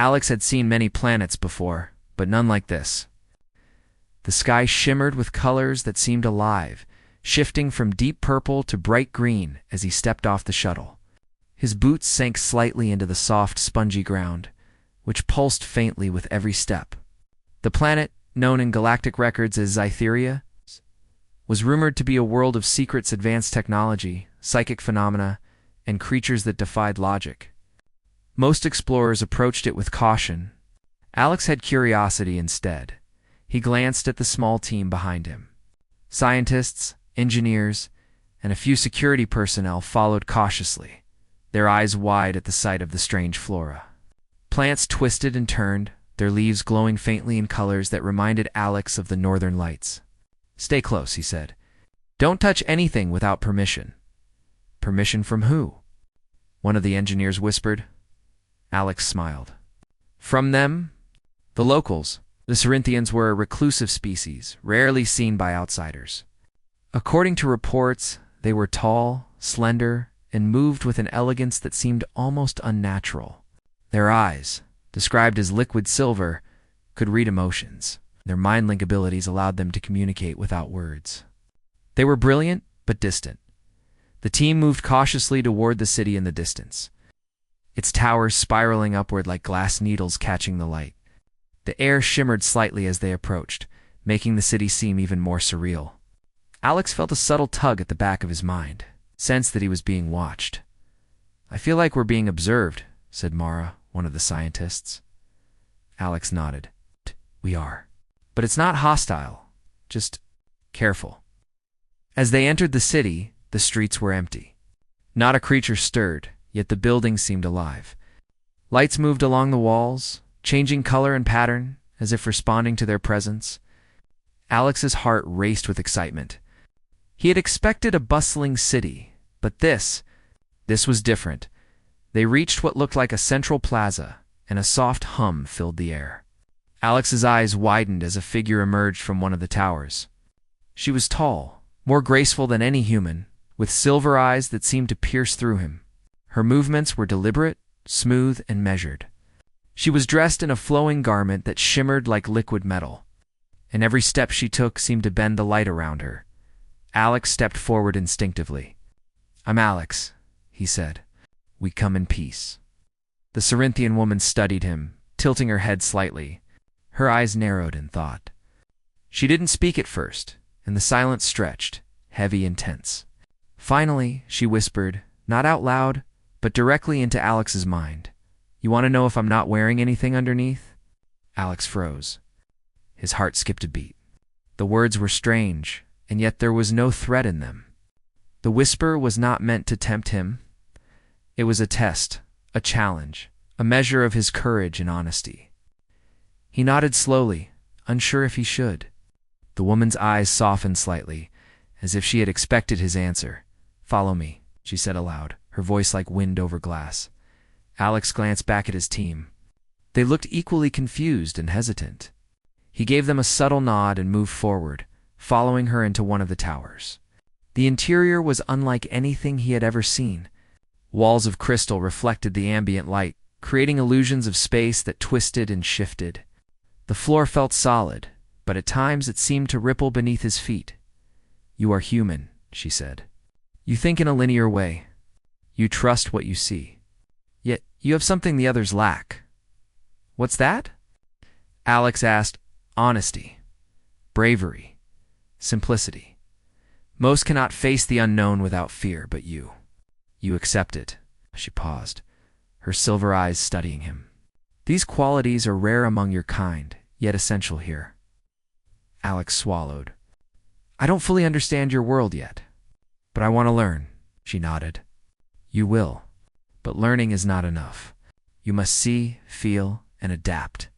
Alex had seen many planets before, but none like this. The sky shimmered with colors that seemed alive, shifting from deep purple to bright green as he stepped off the shuttle. His boots sank slightly into the soft, spongy ground, which pulsed faintly with every step. The planet, known in galactic records as Zytheria, was rumored to be a world of secrets, advanced technology, psychic phenomena, and creatures that defied logic. Most explorers approached it with caution. Alex had curiosity instead. He glanced at the small team behind him. Scientists, engineers, and a few security personnel followed cautiously, their eyes wide at the sight of the strange flora. Plants twisted and turned, their leaves glowing faintly in colors that reminded Alex of the northern lights. "Stay close," he said. "Don't touch anything without permission." "Permission from who?" one of the engineers whispered. Alex smiled. "From them? The locals." The Cerinthians were a reclusive species, rarely seen by outsiders. According to reports, they were tall, slender, and moved with an elegance that seemed almost unnatural. Their eyes, described as liquid silver, could read emotions. Their mind-link abilities allowed them to communicate without words. They were brilliant, but distant. The team moved cautiously toward the city in the distance, its towers spiraling upward like glass needles catching the light. The air shimmered slightly as they approached, making the city seem even more surreal. Alex felt a subtle tug at the back of his mind, sensed that he was being watched. "I feel like we're being observed," said Mara, one of the scientists. Alex nodded. "We are. But it's not hostile, just careful." As they entered the city, the streets were empty. Not a creature stirred, yet the buildings seemed alive. Lights moved along the walls, changing color and pattern, as if responding to their presence. Alex's heart raced with excitement. He had expected a bustling city, but this was different. They reached what looked like a central plaza, and a soft hum filled the air. Alex's eyes widened as a figure emerged from one of the towers. She was tall, more graceful than any human, with silver eyes that seemed to pierce through him. Her movements were deliberate, smooth, and measured. She was dressed in a flowing garment that shimmered like liquid metal, and every step she took seemed to bend the light around her. Alex stepped forward instinctively. "I'm Alex," he said. "We come in peace." The Cerinthian woman studied him, tilting her head slightly. Her eyes narrowed in thought. She didn't speak at first, and the silence stretched, heavy and tense. Finally, she whispered, not out loud, but directly into Alex's mind. "You want to know if I'm not wearing anything underneath?" Alex froze. His heart skipped a beat. The words were strange, and yet there was no threat in them. The whisper was not meant to tempt him. It was a test, a challenge, a measure of his courage and honesty. He nodded slowly, unsure if he should. The woman's eyes softened slightly, as if she had expected his answer. "Follow me," she said aloud, her voice like wind over glass. Alex glanced back at his team. They looked equally confused and hesitant. He gave them a subtle nod and moved forward, following her into one of the towers. The interior was unlike anything he had ever seen. Walls of crystal reflected the ambient light, creating illusions of space that twisted and shifted. The floor felt solid, but at times it seemed to ripple beneath his feet. "You are human," she said. "You think in a linear way. You trust what you see. Yet you have something the others lack." "What's that?" Alex asked. "Honesty, bravery, simplicity. Most cannot face the unknown without fear, but you accept it." She paused, her silver eyes studying him. "These qualities are rare among your kind, yet essential here." Alex swallowed. "I don't fully understand your world yet, but I want to learn." She nodded. "You will. But learning is not enough. You must see, feel, and adapt."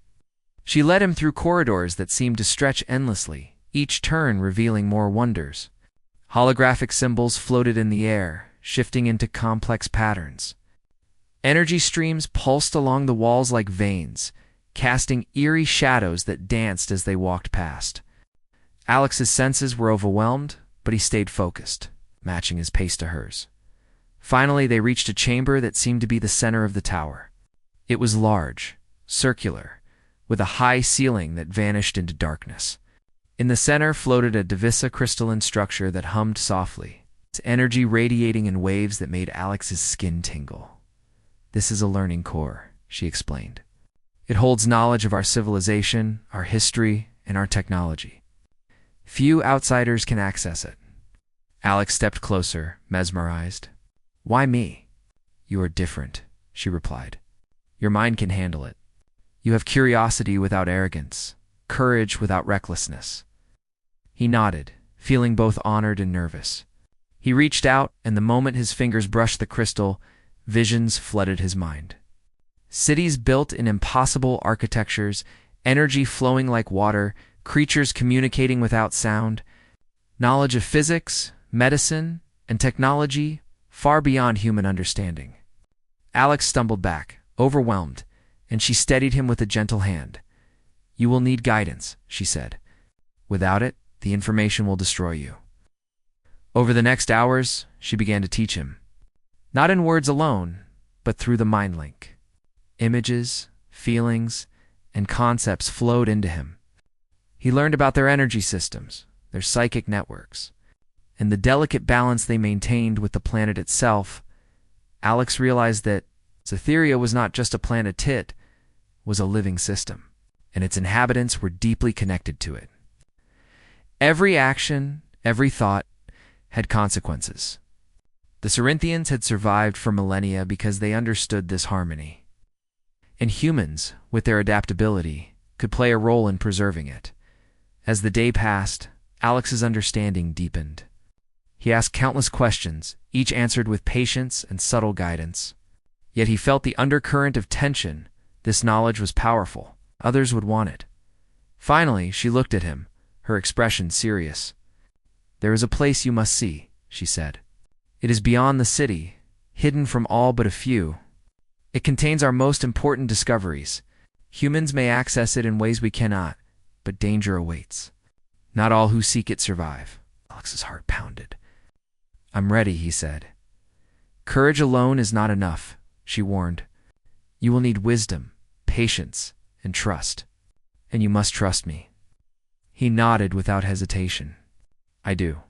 She led him through corridors that seemed to stretch endlessly, each turn revealing more wonders. Holographic symbols floated in the air, shifting into complex patterns. Energy streams pulsed along the walls like veins, casting eerie shadows that danced as they walked past. Alex's senses were overwhelmed, but he stayed focused, matching his pace to hers. Finally, they reached a chamber that seemed to be the center of the tower. It was large, circular, with a high ceiling that vanished into darkness. In the center floated a divisa crystalline structure that hummed softly, its energy radiating in waves that made Alex's skin tingle. "This is a learning core," she explained. "It holds knowledge of our civilization, our history, and our technology. Few outsiders can access it." Alex stepped closer, mesmerized. "Why me?" "You are different," she replied. "Your mind can handle it. You have curiosity without arrogance, courage without recklessness." He nodded, feeling both honored and nervous. He reached out, and the moment his fingers brushed the crystal, visions flooded his mind. Cities built in impossible architectures, energy flowing like water, creatures communicating without sound, knowledge of physics, medicine, and technology far beyond human understanding. Alex stumbled back, overwhelmed, and she steadied him with a gentle hand. "You will need guidance," she said. "Without it, the information will destroy you." Over the next hours, she began to teach him. Not in words alone, but through the mind link. Images, feelings, and concepts flowed into him. He learned about their energy systems, their psychic networks, and the delicate balance they maintained with the planet itself. Alex realized that Cytheria was not just a planet, it was a living system, and its inhabitants were deeply connected to it. Every action, every thought, had consequences. The Cerinthians had survived for millennia because they understood this harmony. And humans, with their adaptability, could play a role in preserving it. As the day passed, Alex's understanding deepened. He asked countless questions, each answered with patience and subtle guidance. Yet he felt the undercurrent of tension. This knowledge was powerful. Others would want it. Finally, she looked at him, her expression serious. "There is a place you must see," she said. "It is beyond the city, hidden from all but a few. It contains our most important discoveries. Humans may access it in ways we cannot, but danger awaits. Not all who seek it survive." Alex's heart pounded. "I'm ready," he said. "Courage alone is not enough," she warned. "You will need wisdom, patience, and trust. And you must trust me." He nodded without hesitation. "I do."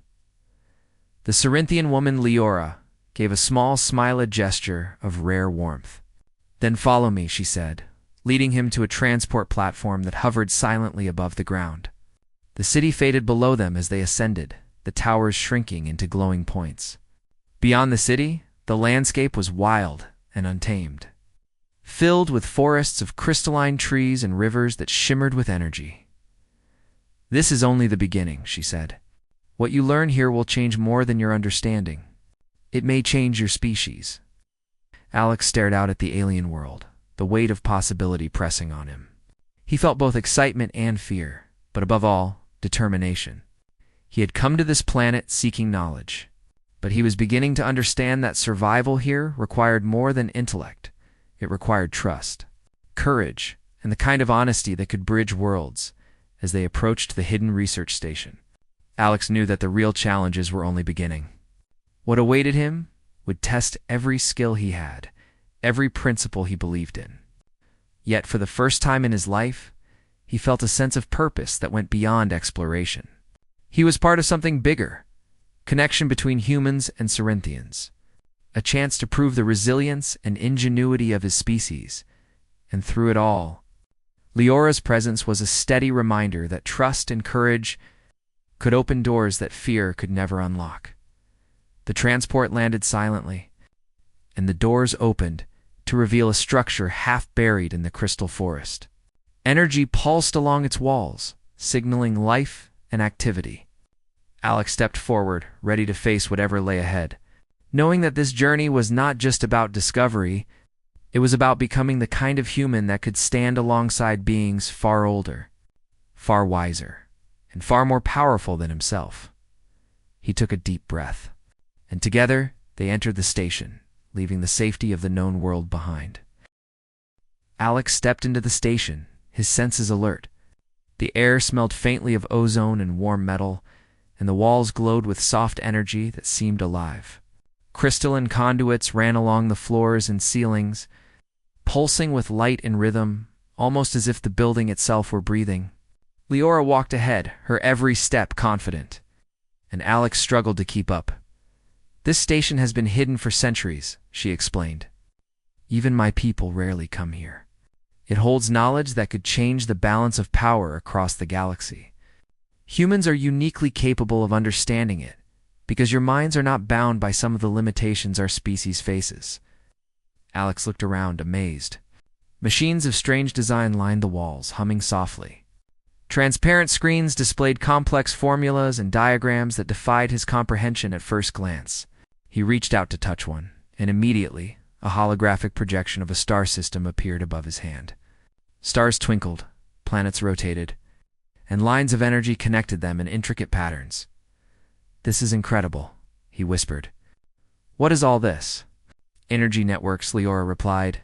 The Cerinthian woman Leora gave a small smiled gesture of rare warmth. "Then follow me," she said, leading him to a transport platform that hovered silently above the ground. The city faded below them as they ascended, the towers shrinking into glowing points. Beyond the city, the landscape was wild and untamed, filled with forests of crystalline trees and rivers that shimmered with energy. "This is only the beginning," she said. "What you learn here will change more than your understanding. It may change your species." Alex stared out at the alien world, the weight of possibility pressing on him. He felt both excitement and fear, but above all, determination. He had come to this planet seeking knowledge, but he was beginning to understand that survival here required more than intellect. It required trust, courage, and the kind of honesty that could bridge worlds. As they approached the hidden research station, Alex knew that the real challenges were only beginning. What awaited him would test every skill he had, every principle he believed in. Yet for the first time in his life, he felt a sense of purpose that went beyond exploration. He was part of something bigger, connection between humans and Cerinthians, a chance to prove the resilience and ingenuity of his species. And through it all, Leora's presence was a steady reminder that trust and courage could open doors that fear could never unlock. The transport landed silently, and the doors opened to reveal a structure half buried in the crystal forest. Energy pulsed along its walls, signaling life and activity. Alex stepped forward, ready to face whatever lay ahead, knowing that this journey was not just about discovery. It was about becoming the kind of human that could stand alongside beings far older, far wiser, and far more powerful than himself. He took a deep breath, and together they entered the station, leaving the safety of the known world behind. Alex stepped into the station, his senses alert. The air smelled faintly of ozone and warm metal, and the walls glowed with soft energy that seemed alive. Crystalline conduits ran along the floors and ceilings, pulsing with light and rhythm, almost as if the building itself were breathing. Leora walked ahead, her every step confident, and Alex struggled to keep up. "This station has been hidden for centuries," she explained. "Even my people rarely come here. It holds knowledge that could change the balance of power across the galaxy. Humans are uniquely capable of understanding it, because your minds are not bound by some of the limitations our species faces." Alex looked around, amazed. Machines of strange design lined the walls, humming softly. Transparent screens displayed complex formulas and diagrams that defied his comprehension at first glance. He reached out to touch one, and immediately, a holographic projection of a star system appeared above his hand. Stars twinkled, planets rotated, and lines of energy connected them in intricate patterns. "This is incredible," he whispered. "What is all this?" "Energy networks," Leora replied.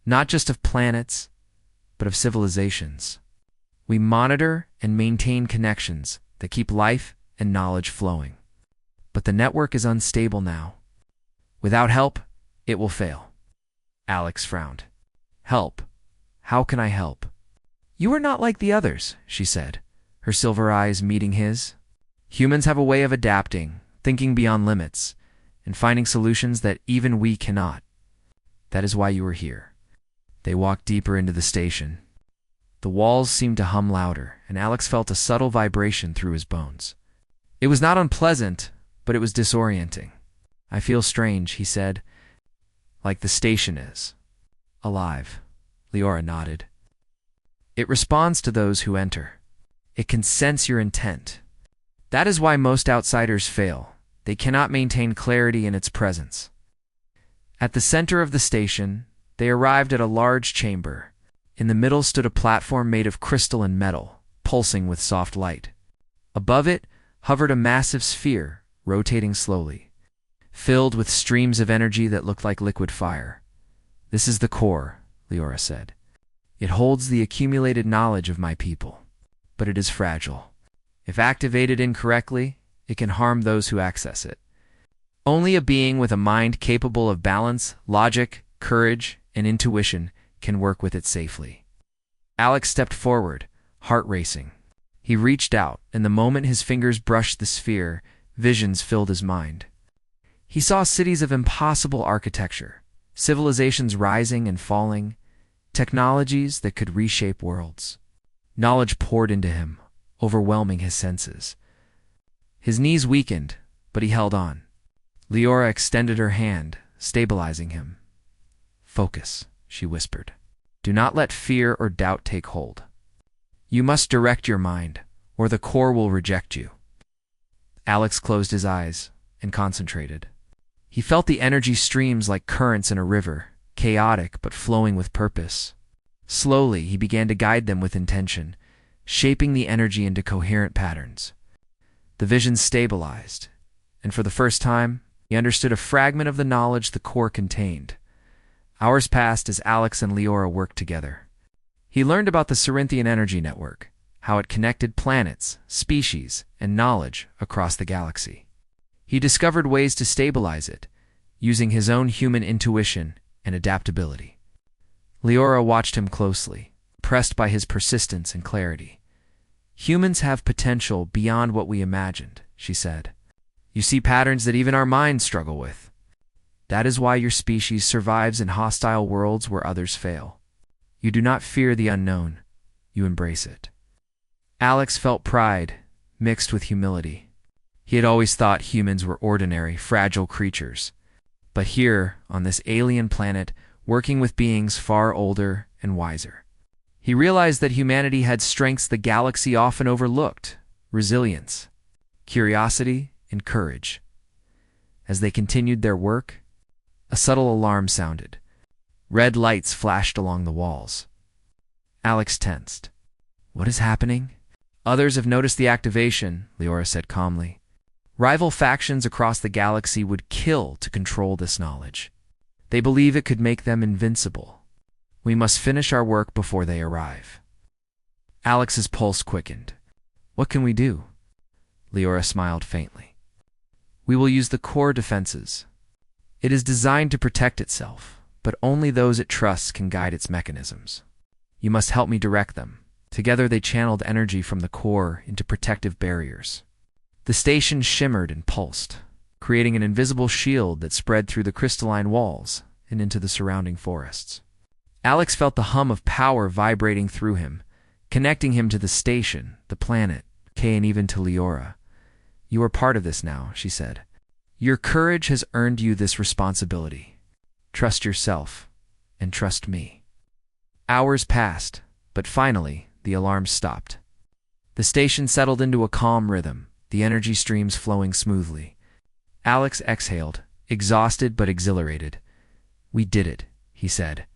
"Not just of planets, but of civilizations. We monitor and maintain connections that keep life and knowledge flowing. But the network is unstable now. Without help, it will fail." Alex frowned. "Help? How can I help?" "You are not like the others," she said, her silver eyes meeting his. "Humans have a way of adapting, thinking beyond limits, and finding solutions that even we cannot. That is why you are here." They walked deeper into the station. The walls seemed to hum louder, and Alex felt a subtle vibration through his bones. It was not unpleasant, but it was disorienting. "I feel strange," he said. "Like the station is. Alive." Leora nodded. "It responds to those who enter. It can sense your intent. That is why most outsiders fail. They cannot maintain clarity in its presence." At the center of the station, they arrived at a large chamber. In the middle stood a platform made of crystal and metal, pulsing with soft light. Above it hovered a massive sphere, rotating slowly, filled with streams of energy that looked like liquid fire. "This is the core," Leora said. "It holds the accumulated knowledge of my people, but it is fragile. If activated incorrectly, it can harm those who access it. Only a being with a mind capable of balance, logic, courage, and intuition can work with it safely." Alex stepped forward, heart racing. He reached out, and the moment his fingers brushed the sphere, visions filled his mind. He saw cities of impossible architecture, civilizations rising and falling, technologies that could reshape worlds. Knowledge poured into him, overwhelming his senses. His knees weakened, but he held on. Leora extended her hand, stabilizing him. "Focus," she whispered. "Do not let fear or doubt take hold. You must direct your mind, or the core will reject you." Alex closed his eyes and concentrated. He felt the energy streams like currents in a river, chaotic but flowing with purpose. Slowly, he began to guide them with intention, shaping the energy into coherent patterns. The vision stabilized, and for the first time, he understood a fragment of the knowledge the core contained. Hours passed as Alex and Leora worked together. He learned about the Cerinthian energy network, how it connected planets, species, and knowledge across the galaxy. He discovered ways to stabilize it, using his own human intuition and adaptability. Leora watched him closely, impressed by his persistence and clarity. "Humans have potential beyond what we imagined," she said. "You see patterns that even our minds struggle with. That is why your species survives in hostile worlds where others fail. You do not fear the unknown, you embrace it." Alex felt pride, mixed with humility. He had always thought humans were ordinary, fragile creatures. But here, on this alien planet, working with beings far older and wiser, he realized that humanity had strengths the galaxy often overlooked: resilience, curiosity, and courage. As they continued their work, a subtle alarm sounded. Red lights flashed along the walls. Alex tensed. "What is happening?" "Others have noticed the activation," Leora said calmly. "Rival factions across the galaxy would kill to control this knowledge. They believe it could make them invincible. We must finish our work before they arrive." Alex's pulse quickened. "What can we do?" Leora smiled faintly. "We will use the core defenses. It is designed to protect itself, but only those it trusts can guide its mechanisms. You must help me direct them." Together they channeled energy from the core into protective barriers. The station shimmered and pulsed, creating an invisible shield that spread through the crystalline walls and into the surrounding forests. Alex felt the hum of power vibrating through him, connecting him to the station, the planet, Kay, and even to Leora. "You are part of this now," she said. "Your courage has earned you this responsibility. Trust yourself, and trust me." Hours passed, but finally, the alarms stopped. The station settled into a calm rhythm, the energy streams flowing smoothly. Alex exhaled, exhausted but exhilarated. "We did it," he said,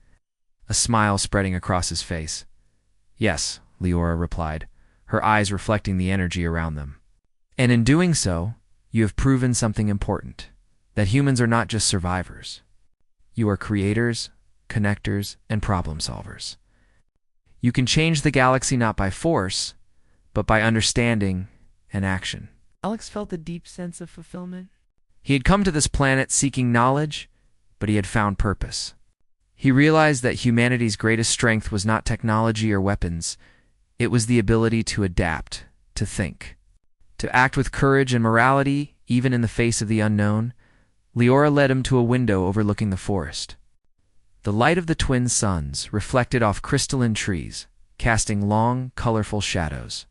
a smile spreading across his face. "Yes," Leora replied, her eyes reflecting the energy around them. "And in doing so, you have proven something important, that humans are not just survivors. You are creators, connectors, and problem solvers. You can change the galaxy not by force, but by understanding and action." Alex felt a deep sense of fulfillment. He had come to this planet seeking knowledge, but he had found purpose. He realized that humanity's greatest strength was not technology or weapons. It was the ability to adapt, to think, to act with courage and morality, even in the face of the unknown. Leora led him to a window overlooking the forest. The light of the twin suns reflected off crystalline trees, casting long, colorful shadows.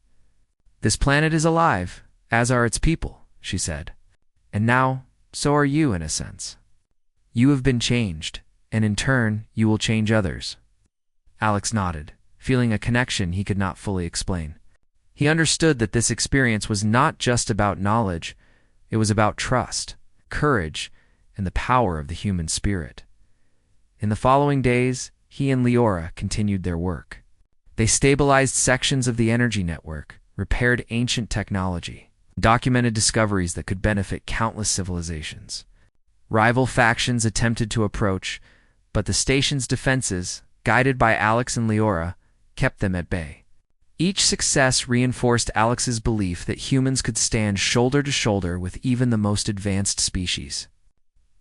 "This planet is alive, as are its people," she said. "And now, so are you in a sense. You have been changed, and in turn, you will change others." Alex nodded, feeling a connection he could not fully explain. He understood that this experience was not just about knowledge, it was about trust, courage, and the power of the human spirit. In the following days, he and Leora continued their work. They stabilized sections of the energy network, repaired ancient technology, documented discoveries that could benefit countless civilizations. Rival factions attempted to approach, but the station's defenses, guided by Alex and Leora, kept them at bay. Each success reinforced Alex's belief that humans could stand shoulder to shoulder with even the most advanced species.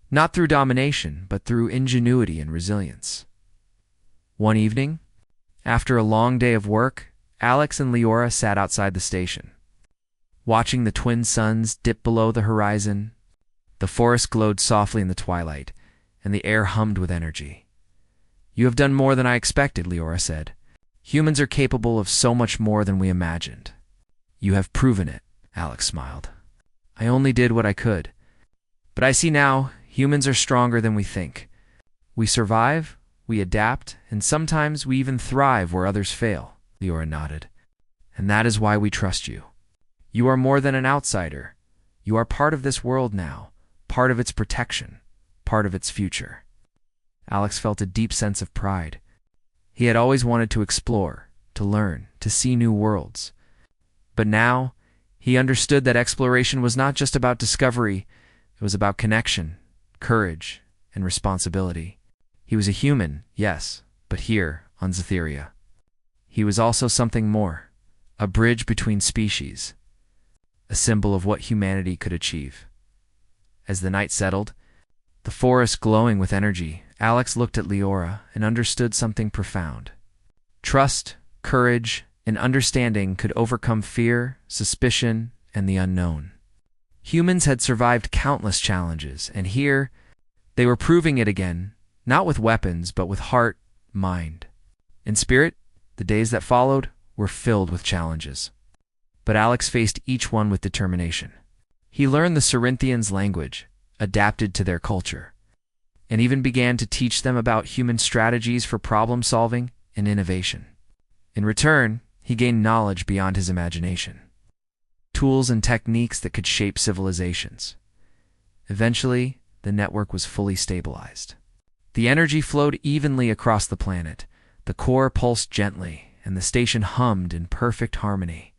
Not through domination, but through ingenuity and resilience. One evening, after a long day of work, Alex and Leora sat outside the station. Watching the twin suns dip below the horizon, the forest glowed softly in the twilight, and the air hummed with energy. "You have done more than I expected," Leora said. "Humans are capable of so much more than we imagined." "You have proven it," Alex smiled. "I only did what I could. But I see now, humans are stronger than we think. We survive, we adapt, and sometimes we even thrive where others fail," Leora nodded. "And that is why we trust you. You are more than an outsider. You are part of this world now, part of its protection, part of its future." Alex felt a deep sense of pride. He had always wanted to explore, to learn, to see new worlds. But now, he understood that exploration was not just about discovery, it was about connection, courage, and responsibility. He was a human, yes, but here, on Zetheria. He was also something more, a bridge between species, a symbol of what humanity could achieve. As the night settled, the forest glowing with energy, Alex looked at Leora and understood something profound. Trust, courage, and understanding could overcome fear, suspicion, and the unknown. Humans had survived countless challenges, and here, they were proving it again, not with weapons, but with heart, mind. In spirit, the days that followed were filled with challenges. But Alex faced each one with determination. He learned the Cerinthians' language, adapted to their culture, and even began to teach them about human strategies for problem-solving and innovation. In return, he gained knowledge beyond his imagination, tools and techniques that could shape civilizations. Eventually, the network was fully stabilized. The energy flowed evenly across the planet, the core pulsed gently, and the station hummed in perfect harmony.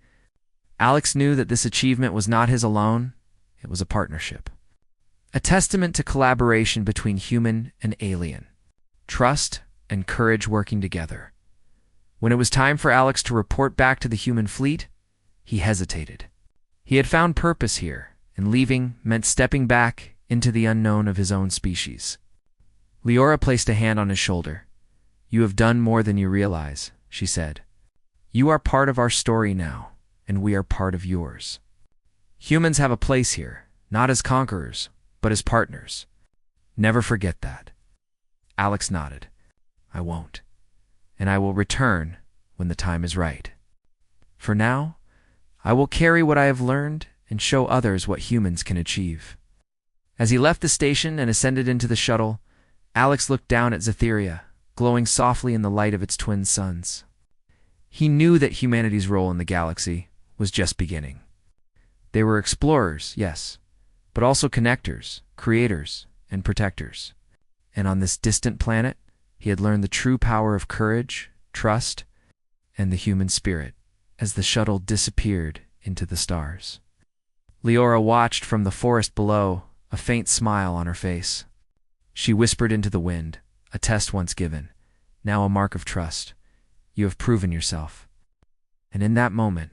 Alex knew that this achievement was not his alone, it was a partnership. A testament to collaboration between human and alien, trust and courage working together. When it was time for Alex to report back to the human fleet, he hesitated. He had found purpose here, and leaving meant stepping back into the unknown of his own species. Leora placed a hand on his shoulder. "You have done more than you realize," she said. You are part of our story now, and we are part of yours. Humans have a place here, not as conquerors, but as partners. Never forget that. Alex nodded. I won't. And I will return when the time is right. For now, I will carry what I have learned and show others what humans can achieve. As he left the station and ascended into the shuttle, Alex looked down at Zetheria, glowing softly in the light of its twin suns. He knew that humanity's role in the galaxy was just beginning. They were explorers, yes, but also connectors, creators, and protectors. And on this distant planet, he had learned the true power of courage, trust, and the human spirit as the shuttle disappeared into the stars. Leora watched from the forest below, a faint smile on her face. She whispered into the wind, a test once given, now a mark of trust. You have proven yourself. And in that moment,